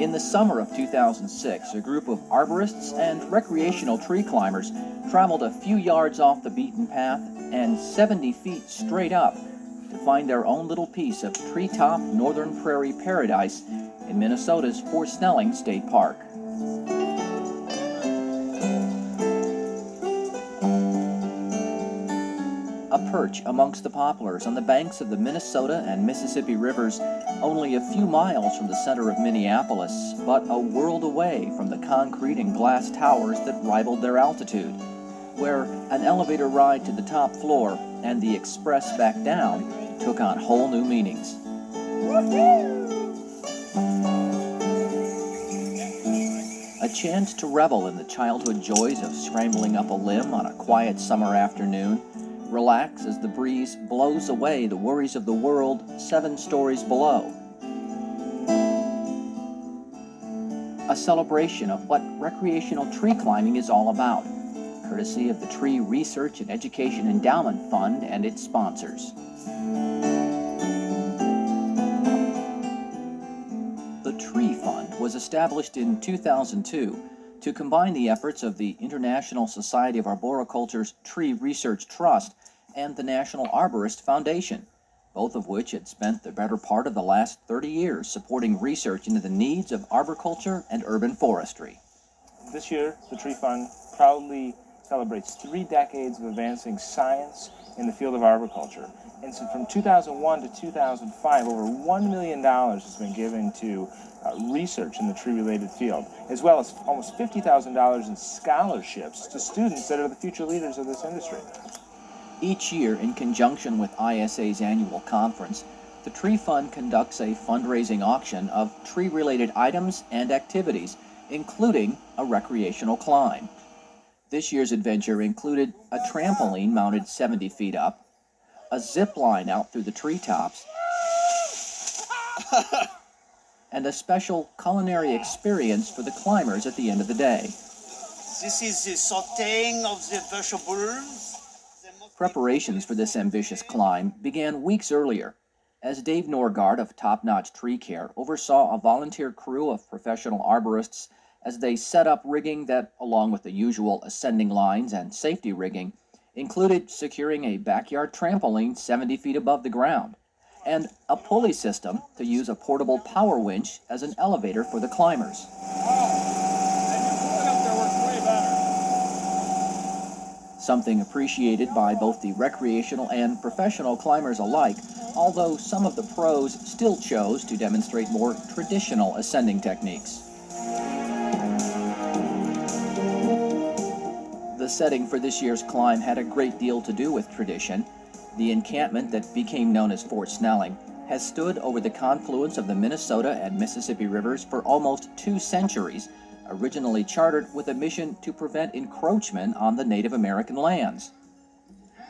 In the summer of 2006, a group of arborists and recreational tree climbers traveled a few yards off the beaten path and 70 feet straight up to find their own little piece of treetop northern prairie paradise in Minnesota's Fort Snelling State Park. A perch amongst the poplars on the banks of the Minnesota and Mississippi rivers, only a few miles from the center of Minneapolis, but a world away from the concrete and glass towers that rivaled their altitude, where an elevator ride to the top floor and the express back down took on whole new meanings. A chance to revel in the childhood joys of scrambling up a limb on a quiet summer afternoon, relax as the breeze blows away the worries of the world 7 stories below. A celebration of what recreational tree climbing is all about, courtesy of the Tree Research and Education Endowment Fund and its sponsors. The Tree Fund was established in 2002 to combine the efforts of the International Society of Arboriculture's Tree Research Trust and the National Arborist Foundation, both of which had spent the better part of the last 30 years supporting research into the needs of arboriculture and urban forestry. This year, the Tree Fund proudly celebrates 3 decades of advancing science in the field of arboriculture. And so from 2001 to 2005, over $1 million has been given to research in the tree-related field, as well as almost $50,000 in scholarships to students that are the future leaders of this industry. Each year, in conjunction with ISA's annual conference, the Tree Fund conducts a fundraising auction of tree-related items and activities, including a recreational climb. This year's adventure included a trampoline mounted 70 feet up, a zipline out through the treetops, and a special culinary experience for the climbers at the end of the day. This is the sautéing of the vegetables. Preparations for this ambitious climb began weeks earlier, as Dave Nordgaard of Top Notch Tree Care oversaw a volunteer crew of professional arborists as they set up rigging that, along with the usual ascending lines and safety rigging, included securing a backyard trampoline 70 feet above the ground, and a pulley system to use a portable power winch as an elevator for the climbers. Something appreciated by both the recreational and professional climbers alike, although some of the pros still chose to demonstrate more traditional ascending techniques. The setting for this year's climb had a great deal to do with tradition. The encampment that became known as Fort Snelling has stood over the confluence of the Minnesota and Mississippi rivers for almost 2 centuries, originally chartered with a mission to prevent encroachment on the Native American lands.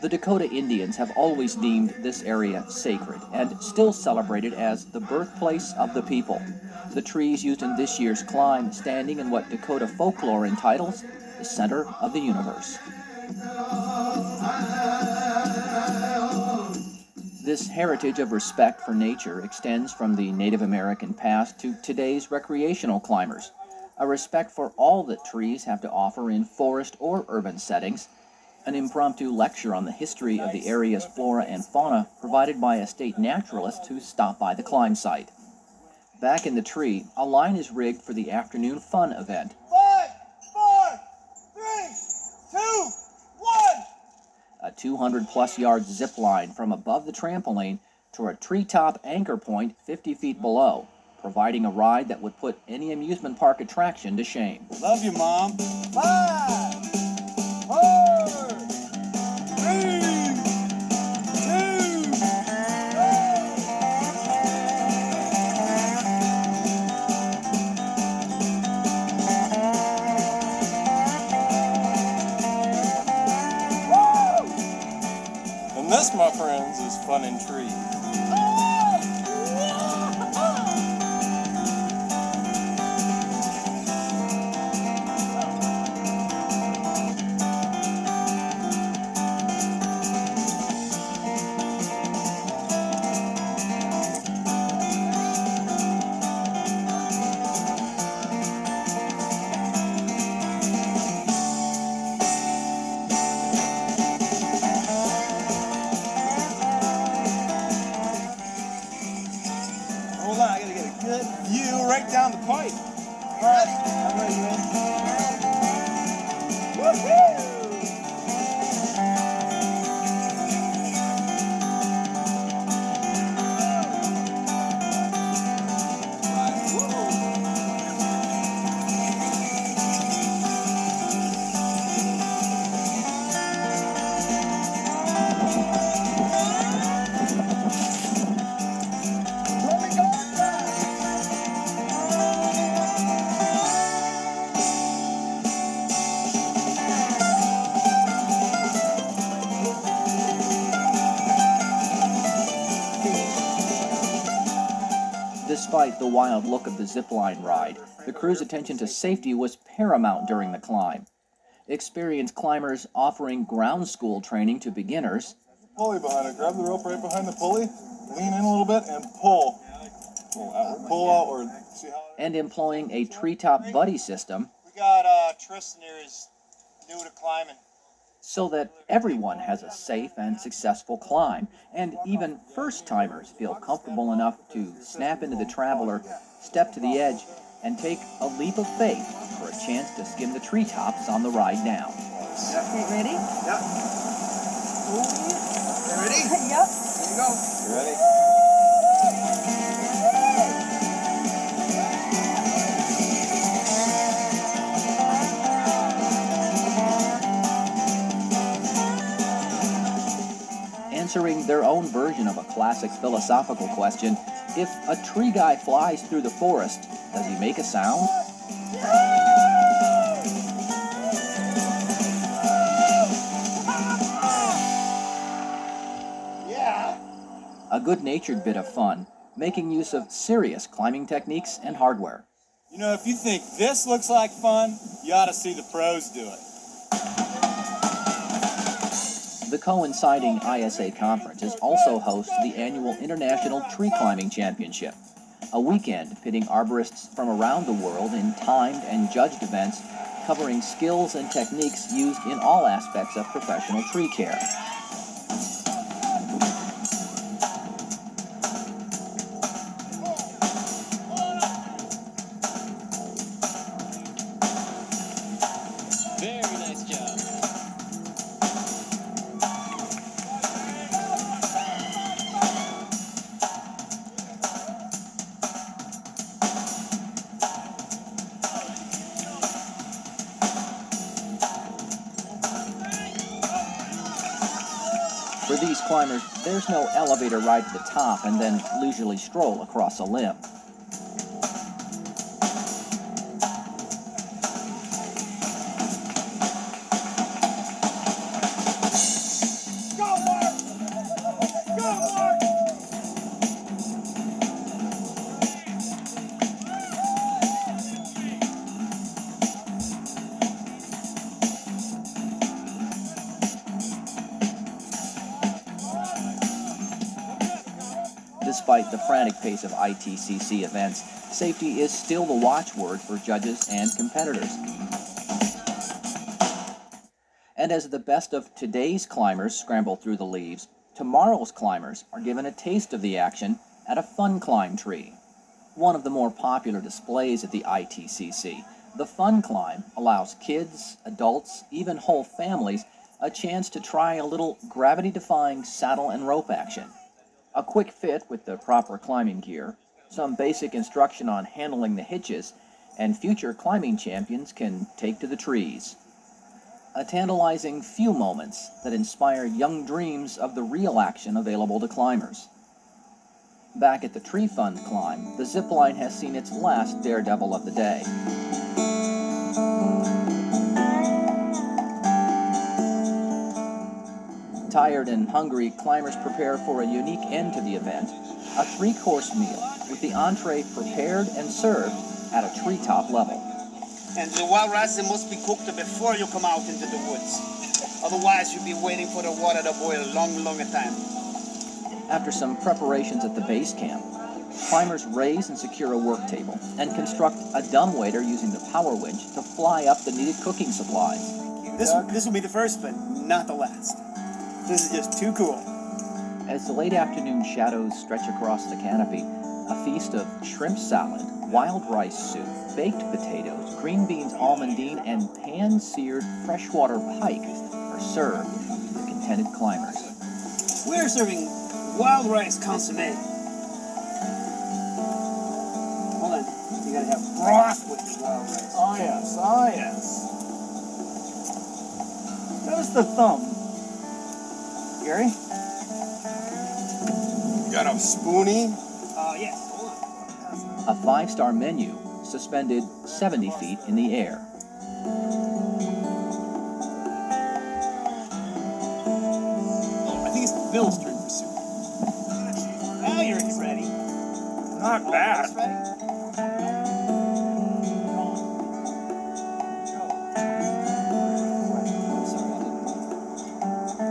The Dakota Indians have always deemed this area sacred and still celebrated as the birthplace of the people. The trees used in this year's climb standing in what Dakota folklore entitles the center of the universe. This heritage of respect for nature extends from the Native American past to today's recreational climbers, a respect for all that trees have to offer in forest or urban settings, an impromptu lecture on the history of the area's flora and fauna provided by a state naturalist who stopped by the climb site. Back in the tree, a line is rigged for the afternoon fun event. 5, 4, 3, 2, 1. A 200-plus yard zip line from above the trampoline to a treetop anchor point 50 feet below, providing a ride that would put any amusement park attraction to shame. Love you, Mom. 5, 4, 3, 2. And this, my friends, is fun in trees. a good view right down the pipe. All right, I'm ready, man. Woohoo! Despite the wild look of the zipline ride, the crew's attention to safety was paramount during the climb. Experienced climbers offering ground school training to beginners, Pulley behind it. Grab the rope right behind the pulley, lean in a little bit, and pull. Pull outward. Pull outward. See how? and employing a treetop buddy system We got Tristan here is new to climbing. so that everyone has a safe and successful climb, and even first-timers feel comfortable enough to snap into the traveler, step to the edge, and take a leap of faith for a chance to skim the treetops on the ride down. Okay, ready? Yeah. You ready? Yep. Here you go. You ready? Answering their own version of a classic philosophical question, if a tree guy flies through the forest, does he make a sound? Yeah. A good-natured bit of fun, making use of serious climbing techniques and hardware. You know, if you think this looks like fun, you ought to see the pros do it. The coinciding ISA conferences also hosts the annual International Tree Climbing Championship, a weekend pitting arborists from around the world in timed and judged events covering skills and techniques used in all aspects of professional tree care. Very nice job. For these climbers, there's no elevator ride to the top and then leisurely stroll across a limb. Despite the frantic pace of ITCC events, safety is still the watchword for judges and competitors. And as the best of today's climbers scramble through the leaves, tomorrow's climbers are given a taste of the action at a fun climb tree. One of the more popular displays at the ITCC, the Fun Climb allows kids, adults, even whole families a chance to try a little gravity-defying saddle and rope action. A quick fit with the proper climbing gear, some basic instruction on handling the hitches, and future climbing champions can take to the trees. A tantalizing few moments that inspire young dreams of the real action available to climbers. Back at the Tree Fund climb, the zipline has seen its last daredevil of the day. Tired and hungry, climbers prepare for a unique end to the event, a three-course meal with the entree prepared and served at a treetop level. And the wild rice, they must be cooked before you come out into the woods. Otherwise, you'll be waiting for the water to boil a long, long time. After some preparations at the base camp, climbers raise and secure a work table and construct a dumbwaiter using the power winch to fly up the needed cooking supplies. This will be the first, but not the last. This is just too cool. As the late afternoon shadows stretch across the canopy, a feast of shrimp salad, wild rice soup, baked potatoes, green beans almondine, and pan-seared freshwater pike are served to the contented climbers. We're serving wild rice consomme. Hold on. You gotta have broth with your wild rice. Oh yes, oh yes. There's the thumb. Gary? Got a spoonie? Yes. Hold on. A five-star menu suspended 70 feet in the air. I think it's Bill's turn for soup. Now you're ready. Not bad.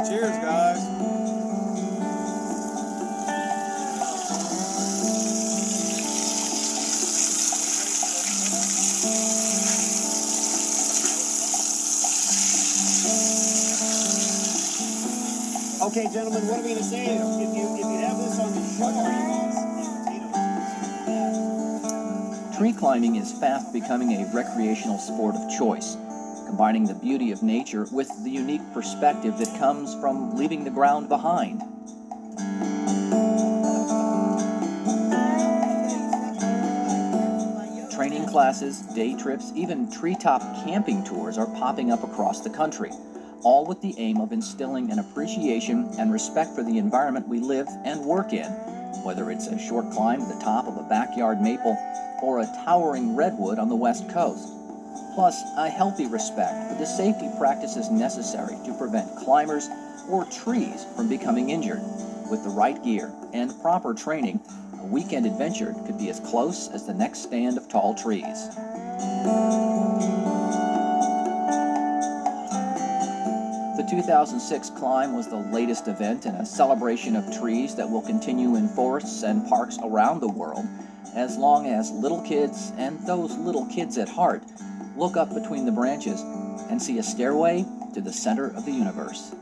Cheers, guys. Okay, gentlemen, what are we going to say? If you have this on the shore, Tree climbing is fast becoming a recreational sport of choice, combining the beauty of nature with the unique perspective that comes from leaving the ground behind. Training classes, day trips, even treetop camping tours are popping up across the country, all with the aim of instilling an appreciation and respect for the environment we live and work in, whether it's a short climb to the top of a backyard maple or a towering redwood on the West Coast. Plus, a healthy respect for the safety practices necessary to prevent climbers or trees from becoming injured. With the right gear and proper training, a weekend adventure could be as close as the next stand of tall trees. The 2006 climb was the latest event in a celebration of trees that will continue in forests and parks around the world, as long as little kids, and those little kids at heart, look up between the branches and see a stairway to the center of the universe.